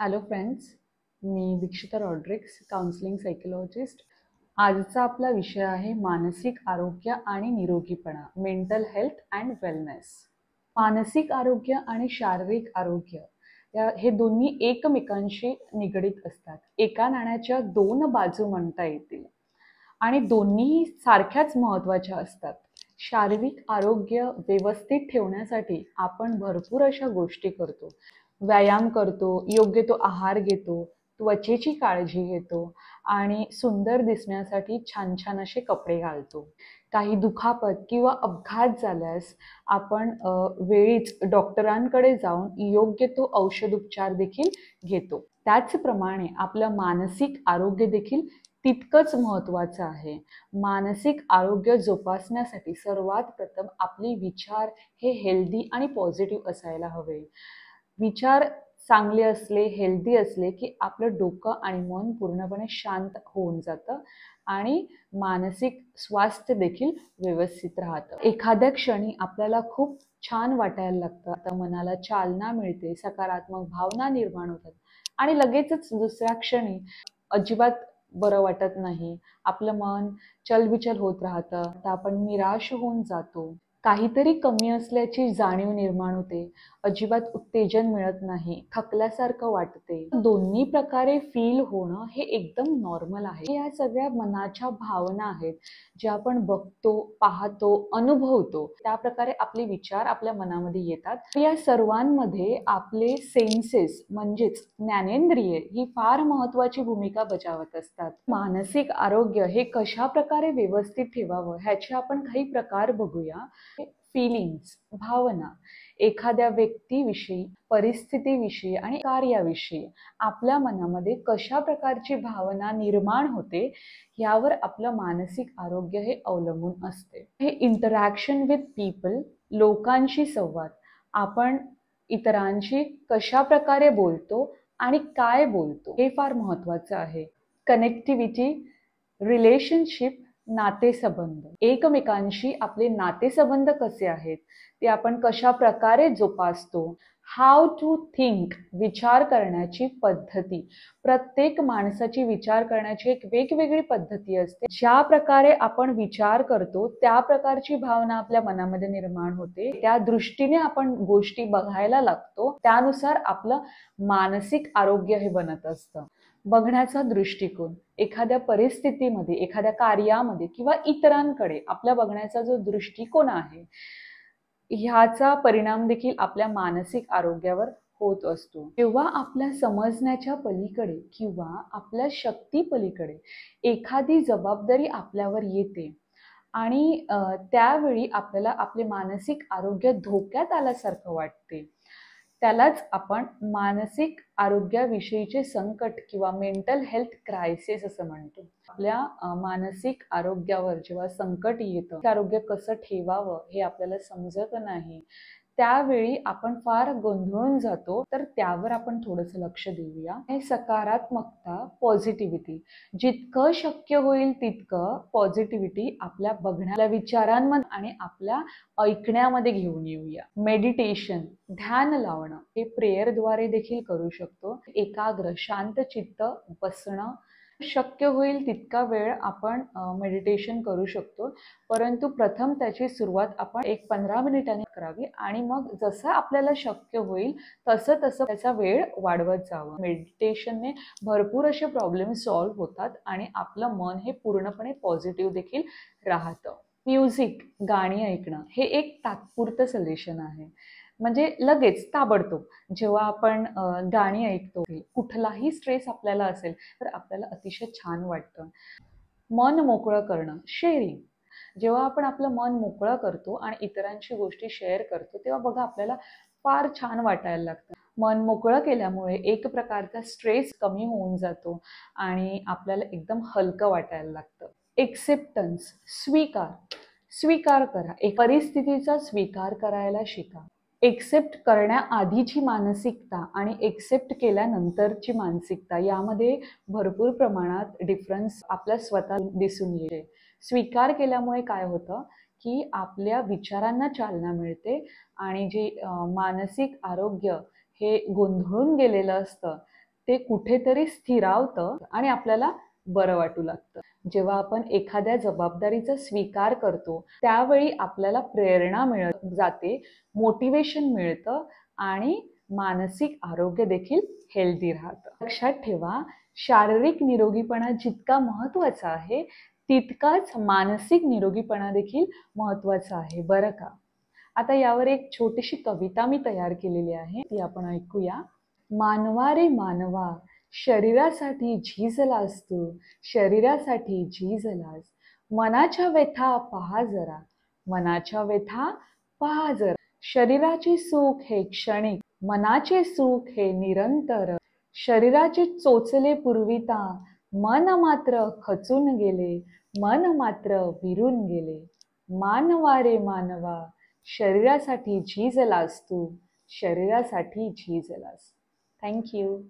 Hello friends, मी दीक्षिता Rodrigues, counselling psychologist. आजचा आपला विषय आहे मानसिक आरोग्य आणि निरोगीपणा, मेंटल हेल्थ अँड वेलनेस. मानसिक आरोग्य आणि शारीरिक आरोग्य हे दोन्ही एकमेकांशी निगडीत असतात. एका नाण्याच्या दोन बाजू म्हणता येतील आणि दोन्ही सारख्याच महत्त्वाच्या असतात. शारीरिक आरोग्य व्यवस्थित ठेवण्यासाठी आपण भरपूर अशा गोष्टी करतो. व्यायाम करतो, योग्य तो आहार घेतो, त्वचेची काळजी घेतो आणि सुंदर दिसण्यासाठी छान छान असे कपडे घालतो. काही दुखापत किंवा अपघात झाल्यास आपण वेळीच डॉक्टरांकडे जाऊन योग्य तो औषधोपचार देखील घेतो. त्याचप्रमाणे आपलं मानसिक आरोग्य देखील तितकंच महत्त्वाचं आहे. मानसिक आरोग्य जोपासण्यासाठी सर्वात प्रथम आपले विचार हे हेल्दी आणि पॉझिटिव्ह असायला हवे. विचार चांगले असले, हेल्दी असले की आपलं डोकं आणि मन पूर्णपणे शांत होऊन जातं आणि मानसिक स्वास्थ्य देखील व्यवस्थित राहतं. एखाद्या क्षणी आपल्याला खूप छान वाटायला लागतं, आता मनाला चालना मिळते, सकारात्मक भावना निर्माण होतात आणि लगेचच दुसऱ्या क्षणी अजिबात बरं वाटत नाही. आपलं मन चलबिचल होत राहतं, तर आपण निराश होऊन जातो. काहीतरी कमी असल्याची जाणीव निर्माण होते, अजिबात उत्तेजन मिळत नाही, थकल्यासारखं वाटते. दोन्ही प्रकारे फील होणं हे एकदम नॉर्मल आहे. या सगळ्या मनाच्या भावना आहेत ज्या आपण बघतो, पाहतो, अनुभवतो. त्या प्रकारे आपले विचार आपल्या मनामध्ये येतात. या सर्वांमध्ये आपले सेन्सेस म्हणजेच ज्ञानेंद्रिये ही फार महत्त्वाची भूमिका बजावत असतात. मानसिक आरोग्य हे कशा प्रकारे व्यवस्थित ठेवावं ह्याचे आपण काही प्रकार बघूया. फीलिंग्स, भावना, एखाद्या व्यक्तीविषयी, परिस्थितीविषयी आणि कार्याविषयी आपल्या मनामध्ये कशा प्रकारची भावना निर्माण होते यावर आपलं मानसिक आरोग्य हे अवलंबून असते. हे इंटरॅक्शन विथ पीपल, लोकांशी संवाद, आपण इतरांशी कशा प्रकारे बोलतो आणि काय बोलतो हे फार महत्त्वाचं आहे. कनेक्टिव्हिटी, रिलेशनशिप, नातेसंबंध, एकमेकांशी आपले नातेसंबंध कसे आहेत ते आपण कशा प्रकारे जोपासतो. हाऊ टू थिंक, विचार करण्याची पद्धती. प्रत्येक माणसाची विचार करण्याची एक वेगवेगळी पद्धती असते. ज्या प्रकारे आपण विचार करतो त्या प्रकारची भावना आपल्या मनामध्ये निर्माण होते. त्या दृष्टीने आपण गोष्टी बघायला लागतो. त्यानुसार आपलं मानसिक आरोग्य हे बनत असतं. बघण्याचा दृष्टिकोन, एखाद्या परिस्थितीमध्ये, एखाद्या कार्यामध्ये किंवा इतरांकडे आपल्या बघण्याचा जो दृष्टिकोन आहे ह्याचा परिणाम देखील आपल्या मानसिक आरोग्यावर होत असतो. जेव्हा आपल्या समजण्याच्या पलीकडे किंवा आपल्या शक्ती पलीकडे एखादी जबाबदारी आपल्यावर येते आणि त्यावेळी आपल्याला आपले मानसिक आरोग्य धोक्यात आल्यासारखं वाटते, त्यालाच आपण मानसिक आरोग्याविषयीचे संकट किंवा मेंटल हेल्थ क्रायसिस असं म्हणतो. आपल्या मानसिक आरोग्यावर जेव्हा संकट येतं, आरोग्य कसं ठेवावं हे आपल्याला समजत नाही, त्यावेळी आपण फार गोंधळून जातो. तर त्यावर आपण थोडंसं लक्ष देऊया. हे सकारात्मकता, पॉझिटिव्हिटी, जितकं शक्य होईल तितकं पॉझिटिव्हिटी आपल्या बघण्याला, विचारांमध्ये आणि आपल्या ऐकण्यामध्ये घेऊन येऊया. मेडिटेशन, ध्यान लावणं, हे प्रेयरद्वारे देखील करू शकतो. एकाग्र, शांत चित्त बसणं, शक्य होईल तितका वेळ आपण मेडिटेशन करू शकतो. परंतु प्रथम त्याची सुरुवात आपण 15 मिनिटांनी करावी आणि मग जसं आपल्याला शक्य होईल तसं त्याचा वेळ वाढवत जावं. मेडिटेशनने भरपूर असे प्रॉब्लेम सॉल्व्ह होतात आणि आपलं मन हे पूर्णपणे पॉझिटिव्ह देखील राहतं. म्युझिक, गाणी ऐकणं हे एक तात्पुरतं सोल्युशन आहे. म्हणजे लगेच ताबडतोब जेव्हा आपण गाणी ऐकतो, कुठलाही स्ट्रेस आपल्याला असेल तर आपल्याला अतिशय छान वाटतं. मन मोकळं करणं, शेअरिंग, जेव्हा आपण आपलं मन मोकळं करतो आणि इतरांशी गोष्टी शेअर करतो तेव्हा बघा आपल्याला फार छान वाटायला लागतं. मन मोकळं केल्यामुळे एक प्रकारचा स्ट्रेस कमी होऊन जातो आणि आपल्याला एकदम हलकं वाटायला लागतं. एक्सेप्टन्स, स्वीकार करा. एक परिस्थितीचा स्वीकार करायला शिका. एक्सेप्ट करण्याआधीची मानसिकता आणि एक्सेप्ट केल्यानंतरची मानसिकता यामध्ये भरपूर प्रमाणात डिफरन्स आपल्या स्वतः दिसून येते. स्वीकार केल्यामुळे काय होतं की आपल्या विचारांना चालना मिळते आणि जे मानसिक आरोग्य हे गोंधळून गेलेलं असतं ते कुठेतरी स्थिरावतं आणि आपल्याला बरं वाटू लागतं. जेव्हा आपण एखाद्या जबाबदारीचा स्वीकार करतो त्यावेळी आपल्याला प्रेरणा मिळत जाते, मोटिवेशन मिळतं आणि मानसिक आरोग्य देखील हेल्दी राहतं. लक्षात ठेवा, शारीरिक निरोगीपणा जितका महत्वाचा आहे तितकाच मानसिक निरोगीपणा देखील महत्वाचा आहे बरं का. आता यावर एक छोटीशी कविता मी तयार केलेली आहे, ती आपण ऐकूया. मानवा रे मानवा, शरीरासाठी झिजलास तू, शरीरासाठी झिजलास. मनाच्या व्यथा पहा जरा, मनाच्या व्यथा पहा जरा. शरीराचे सुख हे क्षणिक, मनाचे सुख हे निरंतर. शरीराचे चोचले पुरविता, मन मात्र खचून गेले, मन मात्र विरून गेले. मानवा रे मानवा, शरीरासाठी झिजलास तू, शरीरासाठी झिजलास. थँक्यू.